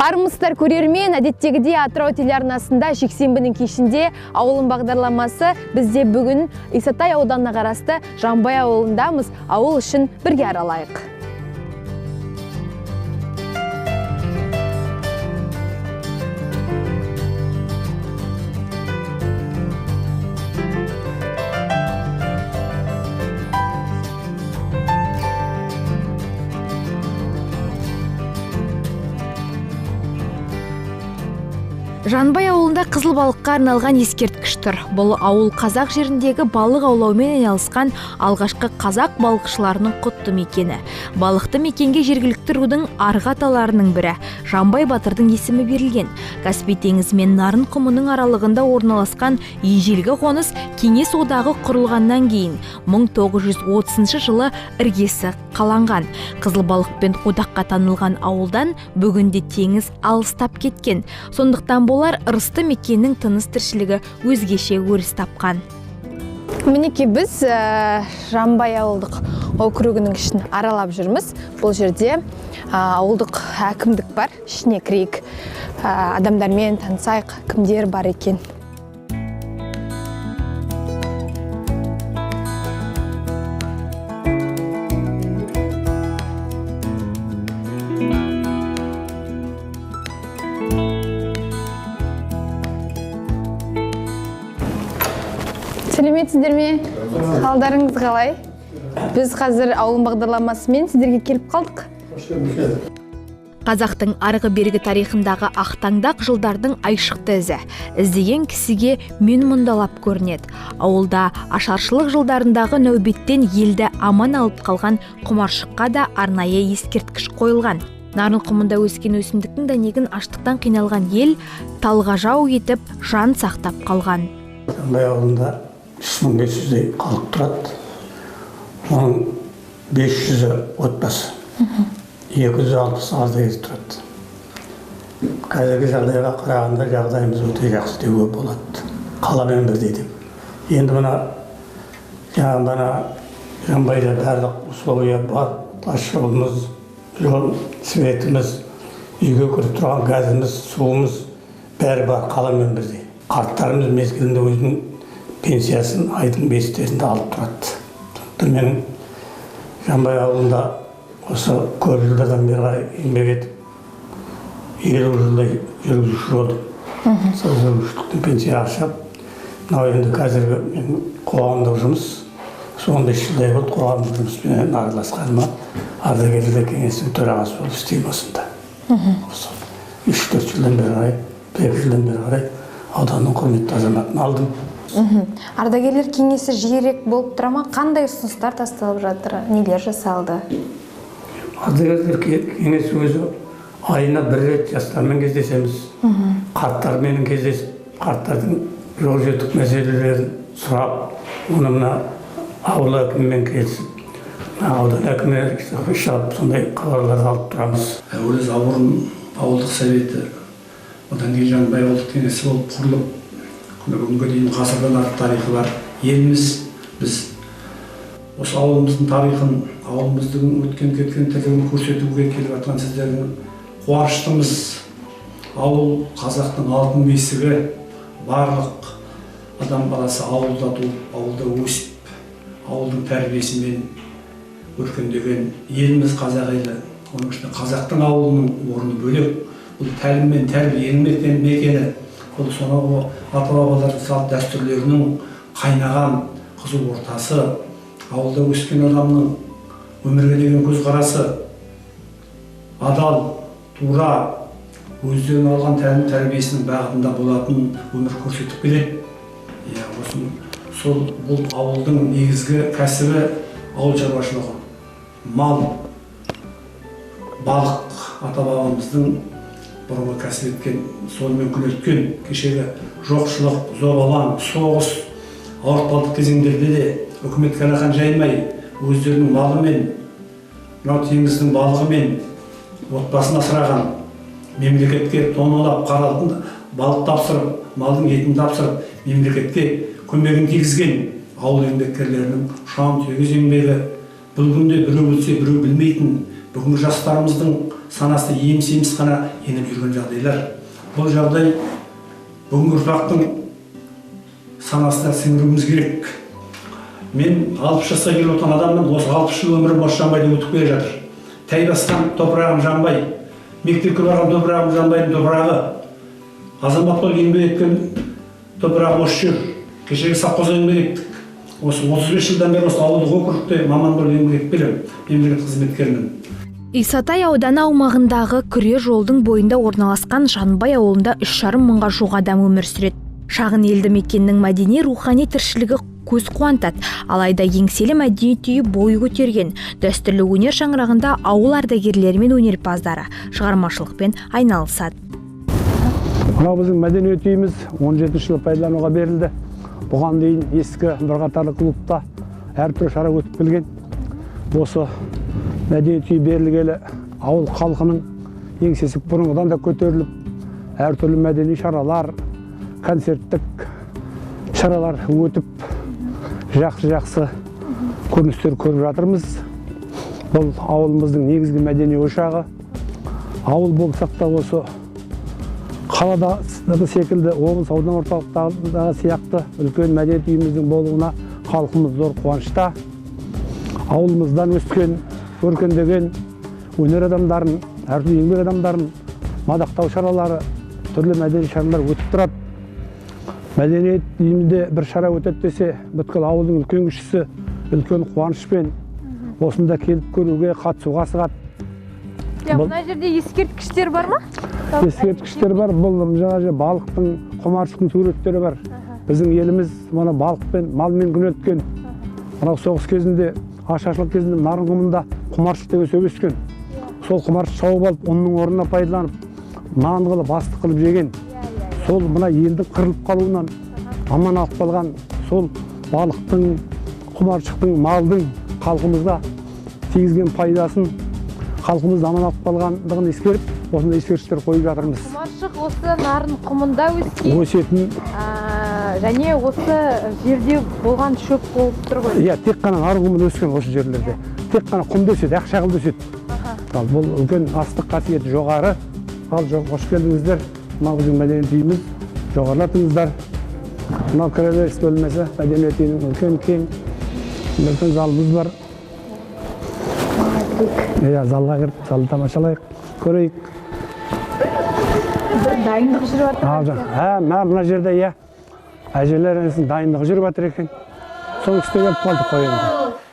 Армысыздар көрермен, әдеттегідей Атырау телеарнасында жексенбінің кешінде ауылым бағдарламасы. Бізде бүгін Исатай ауданына қарасты Жанбай ауылындамыз. Ауыл үшін бірге аралайық. Жанбай ауылында қызыл балыққа арналған ескерткіш тұр. Бұл ауыл қазақ жеріндегі балық аулаумен айналысқан алғашқы қазақ балықшыларының құтты мекені. Балықты мекенге жергілікті рудың арғы аталарының бірі Жанбай батырдың есімі берілген. Каспий теңізі мен Нарын құмының аралығында орналасқан ежелгі қоныс Кеңес одағы құрылғаннан кейін 1930 жылы іргесі қаланған. Қызыл балықпен одаққа танылған ауылдан бүгінде теңіз алыстап кеткен. Сондықтан болар ырысты мекеннің тыныс тіршілігі өзгеше өріс тапқан. Мінеки біз Жанбай ауылдық округінің ішін аралап жүрміз. Бұл жерде ауылдық әкімдік бар, ішіне кірейік, адамдармен танысайық, кімдер бар екен. Сәлеметсіздер ме? Қалдарыңыз қалай? Біз қазір ауылым бағдарламасымен сіздерге келіп қалдық. Қазақтың арғы бергі тарихындағы ақтаңдақ жылдардың айшықты ізі. Іздеген кісіге мен мұндалап көрінеді. Ауылда ашаршылық жылдарындағы нәубеттен елді аман алып қалған құмаршыққа да арнайы ескерткіш қойылған. Нарын құмында өскен өсімдіктің дәнегін аштықтан қиналған ел талғажау етіп жан сақтап қалған. Жанбай ауылында 3500-дей халық тұрады. Оның 500-і отбасы, 260 ардагер тұрады. Қазіргі жағдайға қарағанда жағдайымыз өте жақсы деуге болады. Қаламен бірдей деп. Енді мына Жанбайда барлық условия бар. Тас жолымыз, жол светіміз, үйге кіріп тұрған газымыз, суымыз бәрі бар, қаламен бірдей. Қарттарымыз мезгілінде өзінің пенсиясын айдың 5-терінде алып тұрады. Менің Жанбай ауылында осы көп жылдардан бері еңбек етіп, 50 жылдай жүргізуші болдым. Сол жүргізушіліктің пенсия ақшап, мынау енді қазіргі қоғамдық жұмыс, 15 жылдай болды қоғамдық жұмыспен араласқаныма, ардагерлер кеңесінің төрағасы болып істеймін осында. 3-4 жылдан бері қарай, 1 жылдан бері қарай ауданның құрметті азаматын алдым. Ардагерлер кеңесі жиірек болып тұра ма? Қандай ұсыныстар тасталып жатыр? Нелер жасалды? Ардагерлер кеңесі өзі айына 1 рет жастармен кездесеміз. Қарттармен кездесіп, қарттардың жол жетік мәселелерін сұрап, оны мына ауыл әкімімен келісіп, аудан әкімі шығып, сондай хабарларды алып тұрамыз. Өзі ауылдық советі, одан кейін Жанбай ауылдық кеңесі болып құрылып, бүгінгі дейін ғасырдан артық тарихы бар еліміз. Біз осы ауылымыздың тарихын, ауылымыздың өткен кеткен тірлігін көрсетуге келіп жатқан сіздердің қуаныштымыз. Ауыл қазақтың алтын бесігі, барлық адам баласы ауылда туып, ауылда өсіп, ауылдың тәрбиесімен өркендеген еліміз қазақ елі. Оның ішінде қазақтың ауылының орны бөлек. Бұл тәлім мен тәрбиенің мекені. Бұл сонау ата-бабалардың салт дәстүрлерінің қайнаған қызу ортасы, ауылда өскен адамның өмірге деген көзқарасы адал, тура, өздерінің алған тәлім тәрбиесінің бағытында болатын өмір көрсетіп келеді. Бұл ауылдың негізгі кәсібі ауыл шаруашылығы. Мал, балық, ата-бабамыздың бұрынғы кәсіп еткен, сонымен күн өткен, кешегі жоқшылық, зобалаң, соғыс, ауыртпалық кезеңдерде де үкімет қарақан жаймай, өздерінің малымен, мынау теңіздің балығымен отбасын асыраған, мемлекетке тонналап қаралтын балық тапсырып, малдың етін тапсырып, мемлекетке көмегін тигізген ауыл еңбеккерлерінің шам тегіз еңбегі. Бұл күнде біреу білсе, біреу білмейтін, бүгінгі жастарымыздың санасына еміс қана еніп жүрген жағдайлар. Бұл жағдай бүгінгі ұрпақтың санасына сіңіруіміз керек. Мен 60 жасқа келіп отырған адаммын, осы 60 жыл өмірім осы Жанбайда өтіп келе жатыр. Тәй басқан топырағым Жанбай, мектепке барған топырағым Жанбайдың топырағы, азамат болып еңбек еткен топырағы осы жүр. Кешегі совхозда еңбек еттік. Осы 35 жылдан бері осы ауылдық округте маман болып еңбек етіп келемін, мемлекеттік қызметкермін. Исатай ауданы аумағындағы күре жолдың бойында орналасқан Жанбай ауылында 3,5 мыңға жуық адам өмір сүреді. Шағын елді мекеннің мәдени рухани тіршілігі көз қуантады. Алайда еңселі мәдениет үйі бой көтерген. Дәстүрлі өнер шаңырағында ауыл ардагерлері мен өнерпаздары шығармашылықпен айналысады. Мынау біздің мәдениет үйіміз 17 жылы пайдалануға берілді. Бұған дейін ескі бірқатарлы клубта әртүрлі шара өтіп келген. Осы мәдениет үйі берілгелі ауыл халқының еңсесі бұрынғыдан да көтеріліп, әртүрлі мәдени шаралар, концерттік шаралар өтіп, жақсы көріністер көріп жатырмыз. Бұл ауылымыздың негізгі мәдени ошағы. Ауыл болсақ та осы қаладағы секілді, облыс аудан орталықтағы сияқты үлкен мәдениет үйіміздің болуына халқымыз зор қуанышта. Ауылымыздан өскен, өркендеген өнер адамдарын, әртүрлі еңбек адамдарын мадақтау шаралары, түрлі мәдени шаралар өтіп тұрады. Мәдениет үйімізде бір шара өтеді десе, бүткіл ауылдың үлкен кішісі үлкен қуанышпен осында келіп көруге, қатысуға асығады. Мына жерде ескерткіштер бар ма? Ескерткіштер бар. Бұл жаңа балықтың, құмаршықтың суреттері бар. Біздің еліміз мына балықпен, малмен күн өткен. Мынау соғыс кезінде, ашаршылық кезінде нарын құмында құмаршық деген сөбескен. Сол құмаршық шауып алып, оның орнына пайдаланып, нан қылып, астық қылып жеген. Сол мына елдің қырылып қалуынан аман алып қалған сол балықтың, құмаршықтың, малдың халқымызға тигізген пайдасын, халқымызды аман алып қалғандығын ескеріп, осындай ескерткіштер қойып жатырмыз. Құмаршық осы нарын құмында өскен. Өсетін. Және осы жерде болған шөп болып тұр ғой. Иә, тек қана нарын құмында өскен осы жерлерде. Тек қана құмда өседі, ақшағылда өседі. Бұл үлкен астық қасиеті жоғары. Ал қош келдіңіздер. Мынау біздің мәдениет үйіміз. Жоғарылатыңыздар. Мынау кіреберіс бөлмесі, мәдениет үйінің үлкен кең, үлкен залымыз бар. Иә, залға кіріп, залы тамашалайық, көрейік. Дайындық жүріп жатыр. Мына жерде иә, әжелер дайындығы жүріп жатыр екен. Соң үстіне келіп қалдық қой енді.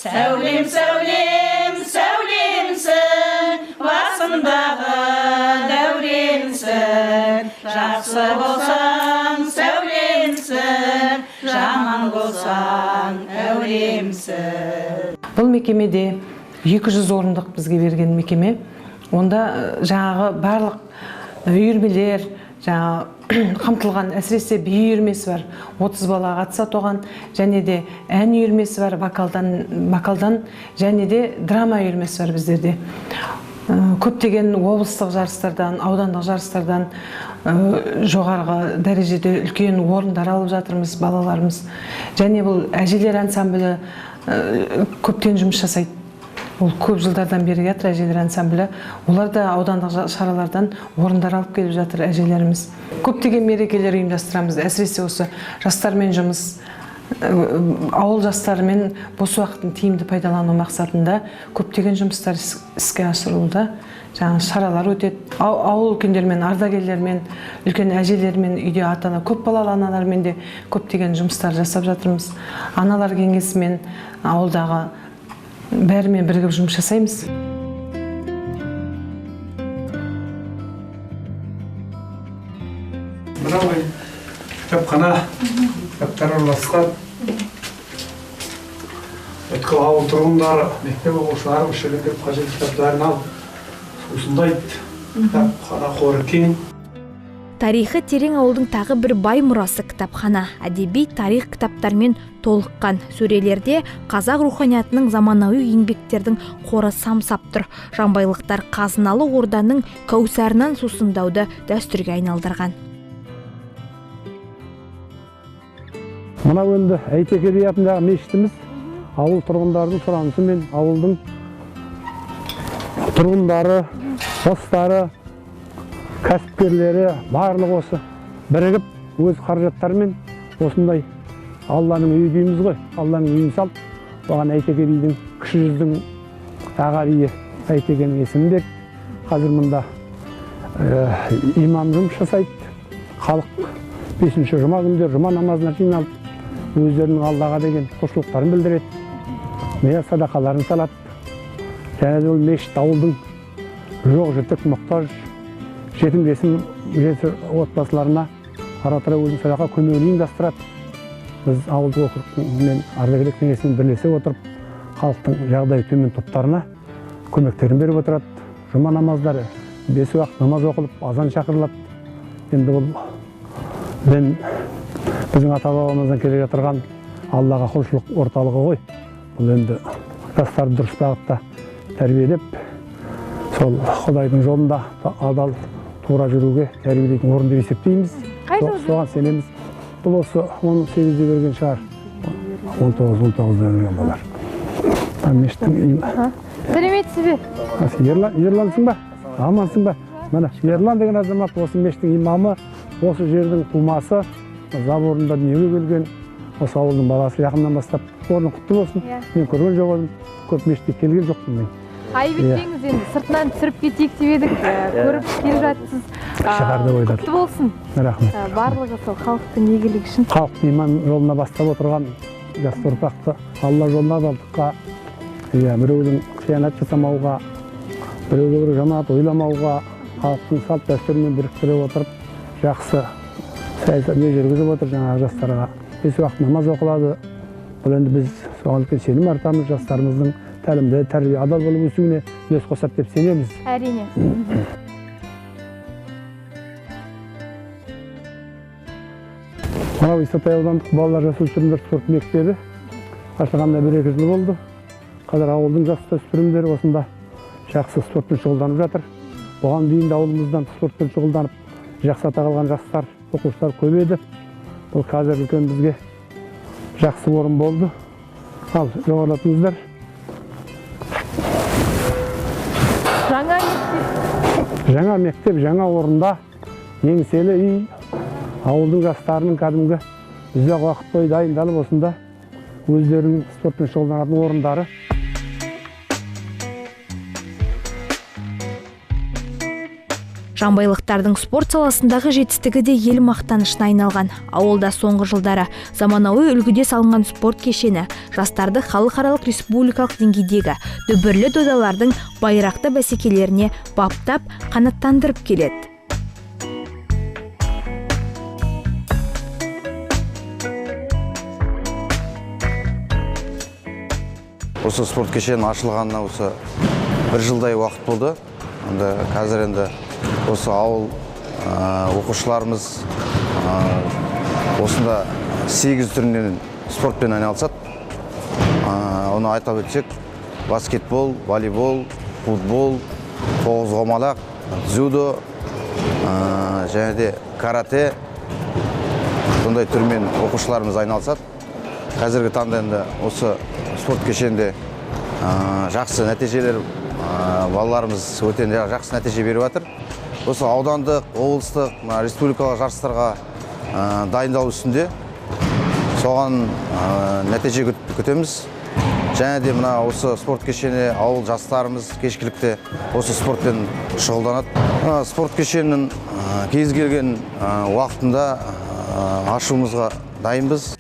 Сәулем, сәулем, сәулемсің, басымдағы дәуренсің. Жақсы болсаң, сәулемсің, жаман болсаң, әуремсің. Бұл мекемеде 200 орындық бізге берген мекеме. Онда жаңағы барлық үйірмелер, қамтылған, әсіресе би үйірмесі бар, 30 бала қатысады оған, және де ән үйірмесі бар, вокалдан, және де драма үйірмесі бар біздерде. Көптеген облыстық жарыстардан, аудандық жарыстардан жоғарғы дәрежеде үлкен орындар алып жатырмыз балаларымыз. Және бұл әжелер ансамблі көптен жұмыс жасайды. Ол көп жылдардан бері жатыр әжелер ансамблі. Олар да аудандық шаралардан орындар алып келіп жатыр әжелеріміз. Көптеген мерекелер ұйымдастырамыз. Әсіресе осы жастармен жұмыс, ауыл жастарымен бос уақытын тиімді пайдалану мақсатында көптеген жұмыстар іске асырылуда. Жаңа шаралар өтеді. Ауыл үлкендермен, ардагерлермен, үлкен әжелермен, үйде ата-ана, көп балалы аналармен де көптеген жұмыстар жасап жатырмыз. Аналар кеңесімен ауылдағы бәрімен бірігіп жұмыс жасаймыз. Мынау кітапхана, кітаптар орналасқан. Өткіл ауыл тұрғындары, мектеп оқушылары осы жерге келіп қажетті кітаптарын алып, сусындайды. Кітапхана қоры кең. Тарихы терең ауылдың тағы бір бай мұрасы кітапхана. Әдеби тарих кітаптармен толыққан. Сөрелерде қазақ руханиятының заманауи еңбектердің қоры самсап тұр. Жанбайлықтар қазыналы орданың кәусарынан сусындауды дәстүрге айналдырған. Мынау енді Әйтеке би атындағы мешітіміз ауыл тұрғындарының сұранысы мен ауылдың тұрғындары, достары, кәсіпкерлері барлығы осы бірігіп өз қаражаттарымен осындай Алланың үйі дейміз ғой, Алланың үйін салып, оған Әйтеке бидің кіші жүздің аға биі Әйтекенің есімін беріп, қазір мұнда имам жұмыс жасайды. Халық 5-ші жұма күндері жұма намазына жиналып, өздерінің Аллаға деген құлшылықтарын білдіреді, мейрам садақаларын салады. Және ол мешіт ауылдың жоқ жітік мұқтаж жетім жесім отбасыларына ара-тұра өзінің садақа көмегін ұйымдастырады. Біз ауылдық округмен ардагерлер кеңесімен бірлесе отырып, халықтың жағдайы төмен топтарына көмектерін беріп отырады. Жұма намаздары 5 уақыт намаз оқылып, азан шақырылады. Енді бұл біздің ата-бабамыздан келе жатырған Аллаға құлшылық орталығы ғой. Бұл енді жастарды дұрыс бағытта тәрбиелеп, сол Құдайдың жолында адал тура жүруге тәрбиелейтін орын деп есептейміз. Соған сенеміз. Бұл осы 18-де берген шығар. 19-да берген болар. Сәлеметсіз бе? Ерлансың ба? Амансың ба? Міне, Ерлан деген азамат осы мешіттің имамы, осы жердің тумасы, Заборында дүниеге келген, осы ауылдың баласы жақыннан бастап. Орның құтты болсын. Мен көрген жоқ едім, көп мешітке келген жоқпын мен. Айып етпеңіз енді, сыртынан түсіріп кетейік деп едік, көріп келе жатсыз. Шығарды ойладық. Құтты болсын. Рахмет. Барлығы сол халықтың игілігі үшін. Халықтың иман жолына бастап отырған жас ұрпақты Алла жолына адалдыққа, біреудің қиянат жасамауға, біреуге жаман ойламауға, халықтың салт дәстүрімен біріктіре отырып, жақсы саясатпен жүргізіп отыр. Жаңағы жастарға 5 уақыт намаз оқылады. Бұл енді біз соған үлкен сенім артамыз, жастарымыздың тәлімді, тәрбие, адал болып өсуіне үлес қосады деп сенеміз. Әрине. Мынау Исатай аудандық балалар жасөспірімдер спорт мектебі ашылғанына 1-2 жыл болды. Қазір ауылдың жасөспірімдері осында жақсы спортпен шұғылданып жатыр. Бұған дейін де ауылымыздан спортпен шұғылданып, жақсы атақ алған жастар, оқушылар көп еді. Бұл қазір үлкен бізге жақсы орын болды. Ал, жоғарлатыңыздар. Жаңа мектеп, жаңа орында, еңселі үй, ауылдың жастарының кәдімгі ұзақ уақыт бойы дайындалып осында өздерінің спортпен шұғылданатын орындары. Жамбайлықтардың спорт саласындағы жетістігі де ел мақтанышына айналған. Ауылда соңғы жылдары заманауи үлгіде салынған спорт кешені жастарды халықаралық республикалық деңгейдегі дүбірлі додалардың байрақты бәсекелеріне баптап, қанаттандырып келеді. Осы спорт кешені ашылғанына осы 1 жылдай уақыт болды. Қазір енді осы ауыл оқушыларымыз осында 8 түрінен спортпен айналысады. Оны айтып өтсек, баскетбол, волейбол, футбол, тоғызқұмалақ, дзюдо, және де карате, сондай түрмен оқушыларымыз айналысады. Қазіргі таңда енді осы спорт кешенде жақсы нәтижелер, балаларымыз өте жақсы нәтиже беріп жатыр. Осы аудандық, облыстық, республикалық жарыстарға дайындалу үстінде. Соған нәтиже күтеміз. Және де мына осы спорт кешені ауыл жастарымыз кешкілікте осы спортпен шұғылданады. Спорт кешенінің кез келген уақытында ашуымызға дайынбыз.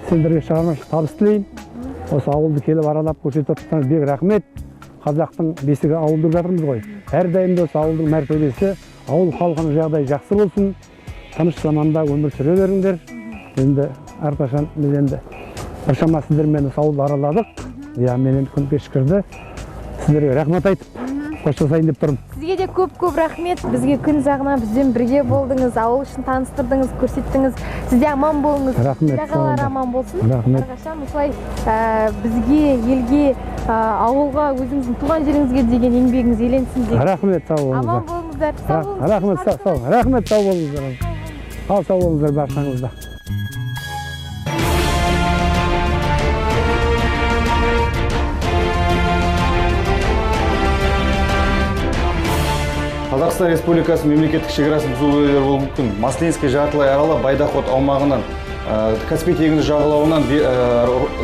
Сендерге шығармашылық табыс тілейін. Осы ауылды келіп аралап көрсетіп отырсаңыз бек рахмет. Қазақтың бесігі ауыл деп жатырмыз ғой. Әрдайым да осы ауылдың мәртебесі, ауыл халқының жағдайы жақсы болсын. Тыныш заманда өмір сүре беріңдер. Енді әрқашан біз енді біршама сіздермен осы ауылды араладық. Мен енді күн кешкірді. Сіздерге рахмет айтып, қоштасайын деп тұрмын. Сізге де көп рахмет. Бізге күн жағынан бізбен бірге болдыңыз, ауыл үшін таныстырдыңыз, көрсеттіңіз. Сізде аман болыңыз. Рахмет. Жағалар аман болсын. Рахмет. Әрқашан осылай бізге, елге, ауылға, өзіңіздің туған жеріңізге деген еңбегіңіз еленсін деп. Рахмет, сау болыңыздар. Аман болыңыздар. Сау болыңыздар. Рахмет, сау болыңыздар. Ал сау болыңыздар баршаңызда. Қазақстан Республикасы мемлекеттік шекарасын бұзу болуы мүмкін. Масленский жартылай аралы Байдахот аумағынан Каспий теңізі жағалауынан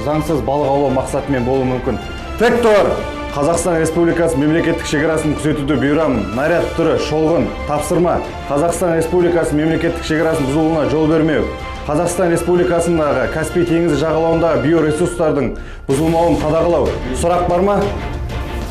заңсыз балық аулау мақсатымен болуы мүмкін. Тек тұр! Қазақстан Республикасы мемлекеттік шекарасын күзетуді бұйырамын. Наряд түрі, шолғын, тапсырма. Қазақстан Республикасы мемлекеттік шекарасын бұзуына жол бермеу. Қазақстан Республикасындағы Каспий теңізі жағалауында биоресурстардың бұзылмауын қадағалау. Сұрақ бар ма?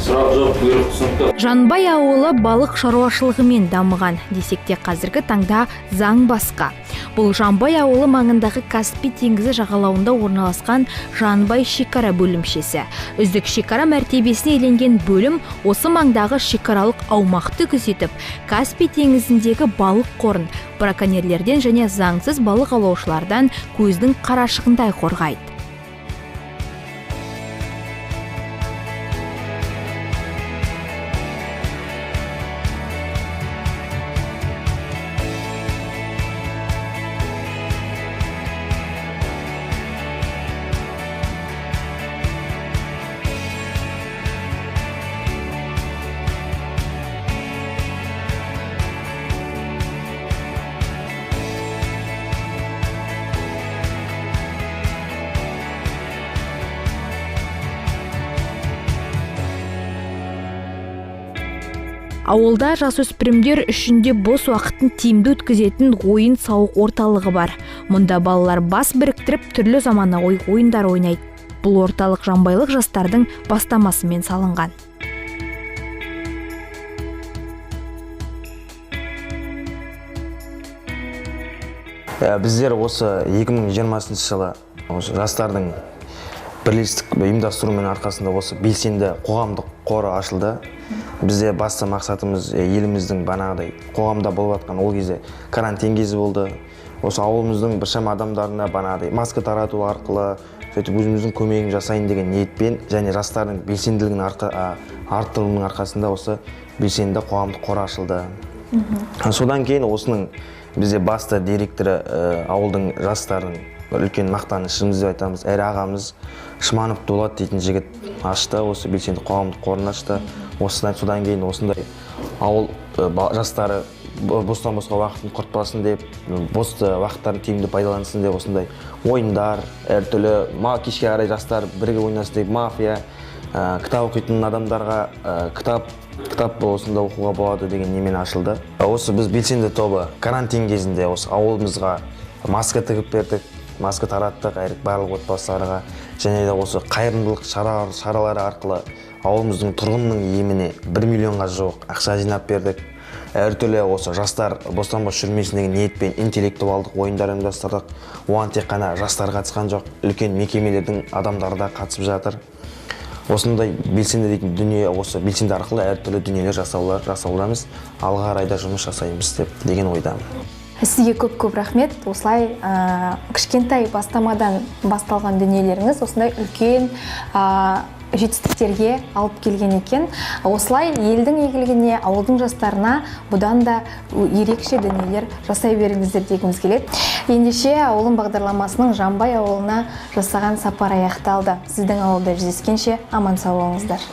Сұрақ жоқ, бұйрық түсінікті. Жанбай ауылы балық шаруашылығымен дамыған, десек те қазіргі таңда заң басқа. Бұл Жанбай ауылы маңындағы Каспий теңізі жағалауында орналасқан Жанбай шекара бөлімшесі. Үздік шекара мәртебесіне иеленген бөлім осы маңдағы шекаралық аумақты күзетіп, Каспий теңізіндегі балық қорын браконьерлерден және заңсыз балық аулаушылардан көздің қарашығындай қорғайды. Ауылда жасөспірімдер үшінде бос уақытын тиімді өткізетін ойын сауық орталығы бар. Мұнда балалар бас біріктіріп түрлі заманауи ойындар ойнайды. Бұл орталық жанбайлық жастардың бастамасымен салынған. Біздер осы 2020 жылы жастардың бірлестік ұйымдастырумен арқасында осы белсенді қоғамдық қоры ашылды. Бізде басты мақсатымыз еліміздің банағыдай қоғамда болып жатқан ол кезде карантин кезі болды. Осы ауылымыздың біршама адамдарына банағыдай маска тарату арқылы сөйтіп өзіміздің көмегін жасайын деген ниетпен және жастардың белсенділігінің арттыруының арқасында осы белсенді қоғамдық қор ашылды. Содан кейін осының бізде басты директоры ауылдың жастардың үлкен мақтанышымыз деп айтамыз. Әрі ағамыз Шманов Дулат дейтін жігіт ашты, осы белсенді қоғамдық қорын ашты. Содан кейін осындай ауыл жастары бостан-босқа уақытын құртпасын деп, бос уақыттарын тиімді пайдалансын деп осындай ойындар, әртүрлі кешке қарай жастар бірге ойнасын деп мафия, кітап оқитын адамдарға кітап осында оқуға болады деген немен ашылды. Осы біз белсенді тобы карантин кезінде осы ауылымызға маска тігіп бердік, маска тараттық барлық отбасыларға, және де осы қайырымдылық шаралары арқылы ауылымыздың тұрғынның еміне 1 миллионға жуық ақша жинап бердік. Әртүрлі осы жастар бостан-бос жүрмесін деген ниетпен интеллектуалдық ойындар ұйымдастырдық. Оған тек қана жастар қатысқан жоқ, үлкен мекемелердің адамдары да қатысып жатыр. Осындай белсенді дейтін дүние, осы белсенді арқылы әртүрлі дүниелер жасаудамыз, алға қарай да жұмыс жасаймыз деген ойдамын. Сізге көп рахмет. Осылай кішкентай бастамадан басталған дүниелеріңіз осындай үлкен жетістіктерге алып келген екен. Осылай елдің игілігіне, ауылдың жастарына бұдан да ерекше дүниелер жасай беріңіздер дегіміз келеді. Ендеше ауылым бағдарламасының Жанбай ауылына жасаған сапар аяқталды. Сіздің ауылда жүздескенше аман сау болыңыздар.